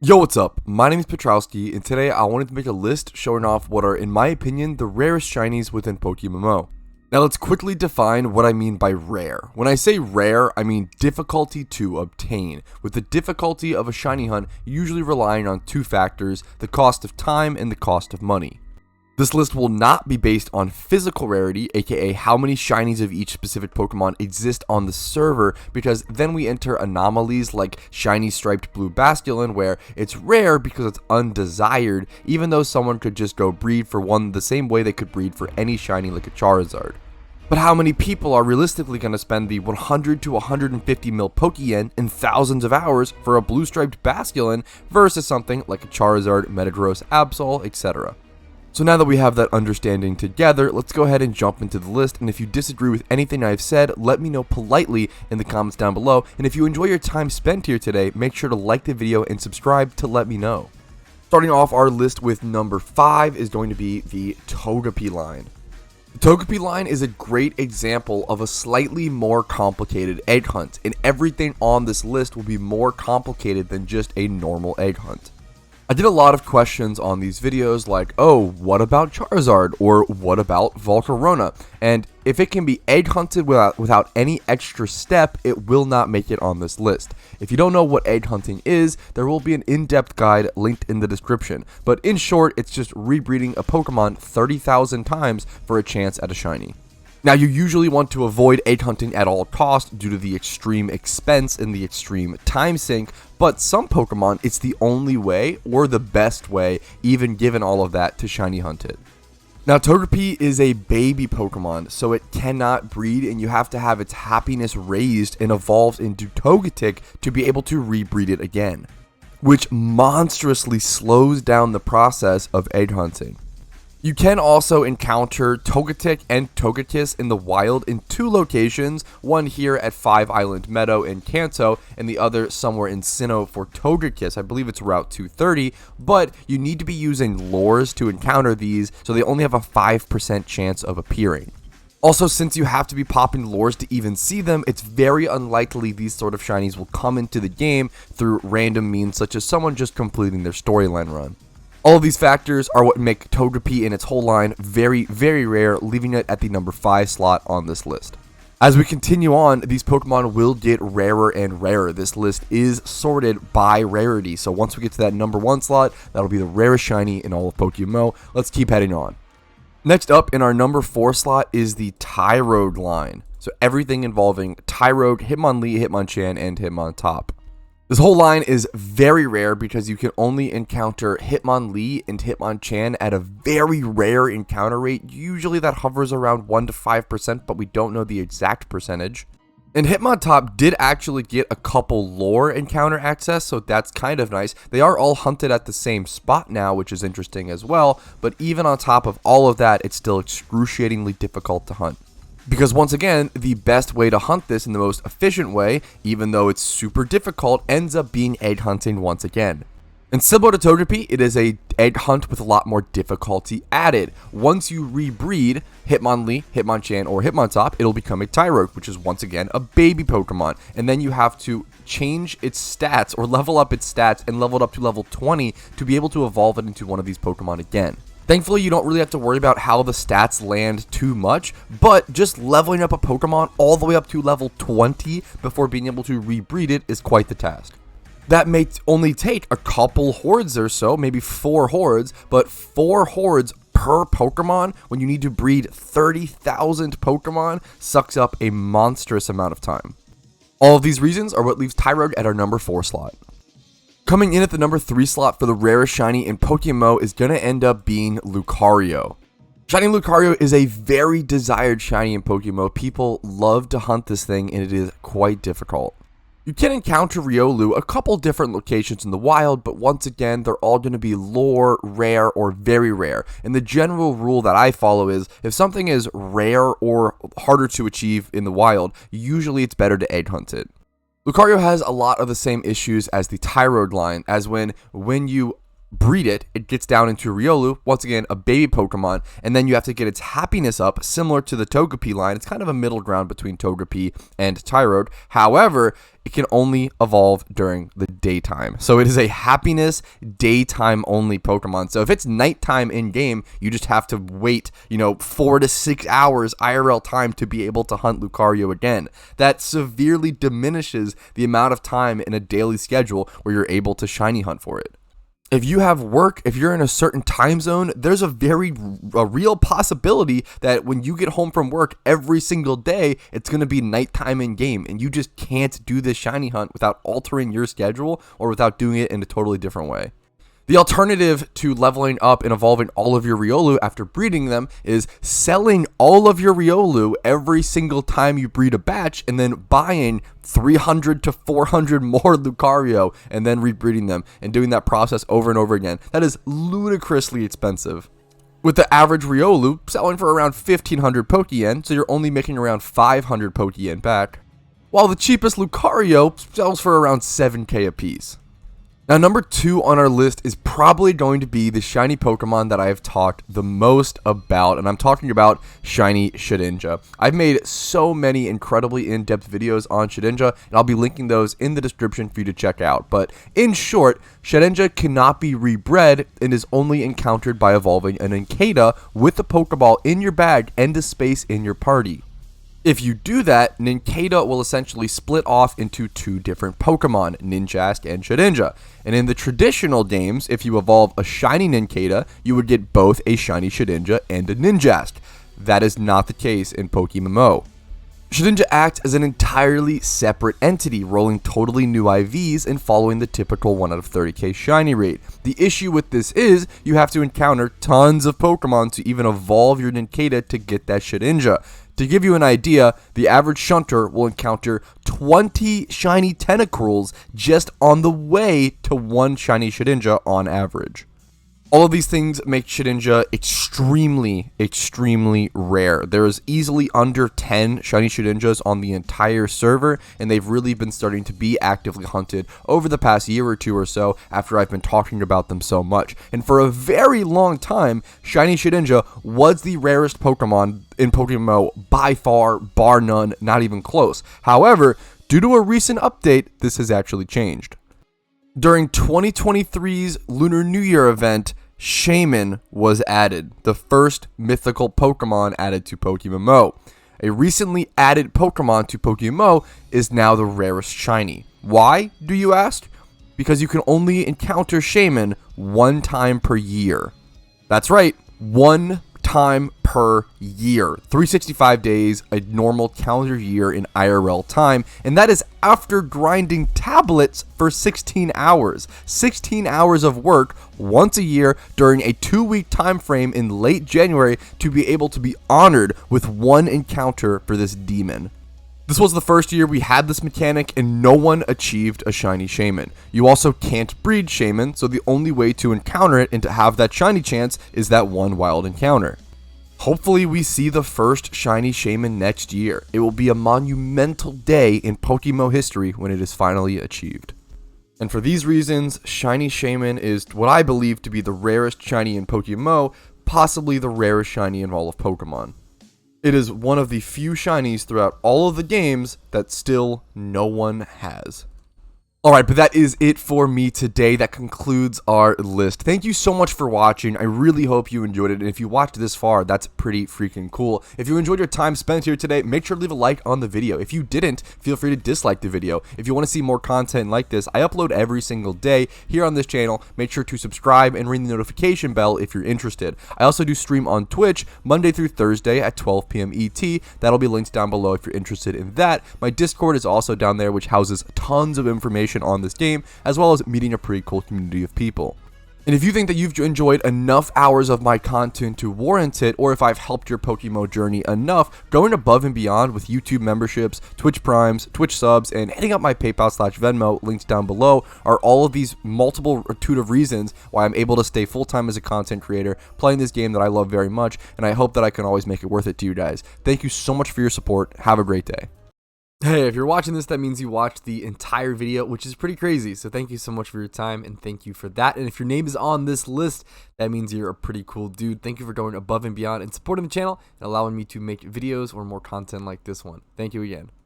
Yo, what's up? My name is Patrouski, and today I wanted to make a list showing off what are, in my opinion, the rarest shinies within PokeMMO. Now let's quickly define what I mean by rare. When I say rare, I mean difficulty to obtain, with the difficulty of a shiny hunt usually relying on two factors, the cost of time and the cost of money. This list will not be based on physical rarity, aka how many shinies of each specific Pokemon exist on the server, because then we enter anomalies like shiny striped blue Basculin, where it's rare because it's undesired, even though someone could just go breed for one the same way they could breed for any shiny like a Charizard. But how many people are realistically going to spend the 100 to 150 mil Pokeyen in thousands of hours for a blue striped Basculin versus something like a Charizard, Metagross, Absol, etc.? So now that we have that understanding together, let's go ahead and jump into the list, and if you disagree with anything I've said, let me know politely in the comments down below, and if you enjoy your time spent here today, make sure to like the video and subscribe to let me know. Starting off our list with number 5 is going to be the Togepi line. The Togepi line is a great example of a slightly more complicated egg hunt, and everything on this list will be more complicated than just a normal egg hunt. I did a lot of questions on these videos like, oh, what about Charizard, or what about Volcarona? And if it can be egg hunted without any extra step, it will not make it on this list. If you don't know what egg hunting is, there will be an in-depth guide linked in the description. But in short, it's just rebreeding a Pokemon 30,000 times for a chance at a shiny. Now, you usually want to avoid egg hunting at all costs due to the extreme expense and the extreme time sink, but some Pokemon, it's the only way or the best way, even given all of that, to shiny hunt it. Now, Togepi is a baby Pokemon, so it cannot breed, and you have to have its happiness raised and evolved into Togetic to be able to rebreed it again, which monstrously slows down the process of egg hunting. You can also encounter Togetic and Togekiss in the wild in two locations, one here at 5 Island Meadow in Kanto, and the other somewhere in Sinnoh for Togekiss. I believe it's Route 230, but you need to be using lures to encounter these, so they only have a 5% chance of appearing. Also, since you have to be popping lures to even see them, it's very unlikely these sort of shinies will come into the game through random means such as someone just completing their storyline run. All of these factors are what make Togepi and its whole line very, very rare, leaving it at the number 5 slot on this list. As we continue on, these Pokemon will get rarer and rarer. This list is sorted by rarity, so once we get to that number 1 slot, that'll be the rarest shiny in all of PokeMMO. Let's keep heading on. Next up in our number 4 slot is the Tyrogue line. So everything involving Tyrogue, Hitmonlee, Hitmonchan, and Hitmontop. This whole line is very rare because you can only encounter Hitmonlee and Hitmonchan at a very rare encounter rate. Usually that hovers around 1 to 5%, but we don't know the exact percentage. And Hitmontop did actually get a couple lore encounter access, so that's kind of nice. They are all hunted at the same spot now, which is interesting as well, but even on top of all of that, it's still excruciatingly difficult to hunt. Because once again, the best way to hunt this in the most efficient way, even though it's super difficult, ends up being egg hunting once again. And similar to Togepi, it is a egg hunt with a lot more difficulty added. Once you rebreed Hitmonlee, Hitmonchan, or Hitmontop, it'll become a Tyrogue, which is once again a baby Pokemon. And then you have to change its stats or level up its stats and level it up to level 20 to be able to evolve it into one of these Pokemon again. Thankfully, you don't really have to worry about how the stats land too much, but just leveling up a Pokemon all the way up to level 20 before being able to rebreed it is quite the task. That may only take a couple hordes or so, maybe 4 hordes, but 4 hordes per Pokemon when you need to breed 30,000 Pokemon sucks up a monstrous amount of time. All of these reasons are what leaves Tyrogue at our number 4 slot. Coming in at the number 3 slot for the rarest shiny in PokeMMO is going to end up being Lucario. Shiny Lucario is a very desired shiny in PokeMMO. People love to hunt this thing, and it is quite difficult. You can encounter Riolu a couple different locations in the wild, but once again, they're all going to be lore, rare, or very rare. And the general rule that I follow is, if something is rare or harder to achieve in the wild, usually it's better to egg hunt it. Lucario has a lot of the same issues as the Tyrogue line, as when you breed it, it gets down into Riolu, once again a baby Pokemon, and then you have to get its happiness up, similar to the Togepi line. It's kind of a middle ground between Togepi and Tyrode. However, it can only evolve during the daytime. So it is a happiness daytime only Pokemon. So if it's nighttime in game, you just have to wait, 4 to 6 hours IRL time to be able to hunt Lucario again. That severely diminishes the amount of time in a daily schedule where you're able to shiny hunt for it. If you have work, if you're in a certain time zone, there's a real possibility that when you get home from work every single day, it's going to be nighttime in game, and you just can't do this shiny hunt without altering your schedule or without doing it in a totally different way. The alternative to leveling up and evolving all of your Riolu after breeding them is selling all of your Riolu every single time you breed a batch and then buying 300 to 400 more Lucario and then rebreeding them and doing that process over and over again. That is ludicrously expensive. With the average Riolu selling for around 1500 Pokeyen, so you're only making around 500 Pokeyen back, while the cheapest Lucario sells for around 7k a piece. Now, number 2 on our list is probably going to be the shiny Pokemon that I have talked the most about, and I'm talking about shiny Shedinja. I've made so many incredibly in-depth videos on Shedinja, and I'll be linking those in the description for you to check out. But in short, Shedinja cannot be rebred and is only encountered by evolving an Nincada with a Pokeball in your bag and a space in your party. If you do that, Nincada will essentially split off into 2 different Pokemon, Ninjask and Shedinja. And in the traditional games, if you evolve a shiny Nincada, you would get both a shiny Shedinja and a Ninjask. That is not the case in PokeMMO. Shedinja acts as an entirely separate entity, rolling totally new IVs and following the typical 1 out of 30k shiny rate. The issue with this is you have to encounter tons of Pokemon to even evolve your Nincada to get that Shedinja. To give you an idea, the average shunter will encounter 20 shiny Tentacruels just on the way to 1 shiny Shedinja on average. All of these things make Shedinja extremely rare. There is easily under 10 shiny Shedinjas on the entire server, and they've really been starting to be actively hunted over the past year or 2 or so after I've been talking about them so much. And for a very long time, shiny Shedinja was the rarest Pokemon in PokeMMO by far, bar none, not even close. However, due to a recent update, this has actually changed. During 2023's Lunar New Year event, Shaymin was added, the first mythical Pokemon added to PokeMMO. A recently added Pokemon to PokeMMO is now the rarest shiny. Why, do you ask? Because you can only encounter Shaymin 1 time per year. That's right, 1 time per year. 365 days, a normal calendar year in IRL time, and that is after grinding tablets for 16 hours. 16 hours of work once a year during a 2-week time frame in late January to be able to be honored with 1 encounter for this demon. This was the first year we had this mechanic and no one achieved a shiny Shaymin. You also can't breed Shaymin, so the only way to encounter it and to have that shiny chance is that 1 wild encounter. Hopefully we see the first shiny Shaymin next year. It will be a monumental day in PokeMMO history when it is finally achieved. And for these reasons, shiny Shaymin is what I believe to be the rarest shiny in PokeMMO, possibly the rarest shiny in all of Pokemon. It is one of the few shinies throughout all of the games that still no one has. Alright, but that is it for me today. That concludes our list. Thank you so much for watching. I really hope you enjoyed it, and if you watched this far, that's pretty freaking cool. If you enjoyed your time spent here today, make sure to leave a like on the video. If you didn't, feel free to dislike the video. If you want to see more content like this, I upload every single day here on this channel. Make sure to subscribe and ring the notification bell if you're interested. I also do stream on Twitch Monday through Thursday at 12 p.m. ET. That'll be linked down below if you're interested in that. My Discord is also down there, which houses tons of information on this game, as well as meeting a pretty cool community of people. And if you think that you've enjoyed enough hours of my content to warrant it, or if I've helped your PokeMMO journey enough, going above and beyond with YouTube memberships, Twitch Primes, Twitch subs, and hitting up my PayPal/Venmo, links down below, are all of these multitude of reasons why I'm able to stay full-time as a content creator, playing this game that I love very much, and I hope that I can always make it worth it to you guys. Thank you so much for your support. Have a great day. Hey, if you're watching this, that means you watched the entire video, which is pretty crazy. So thank you so much for your time, and thank you for that. And if your name is on this list, that means you're a pretty cool dude. Thank you for going above and beyond and supporting the channel and allowing me to make videos or more content like this one. Thank you again.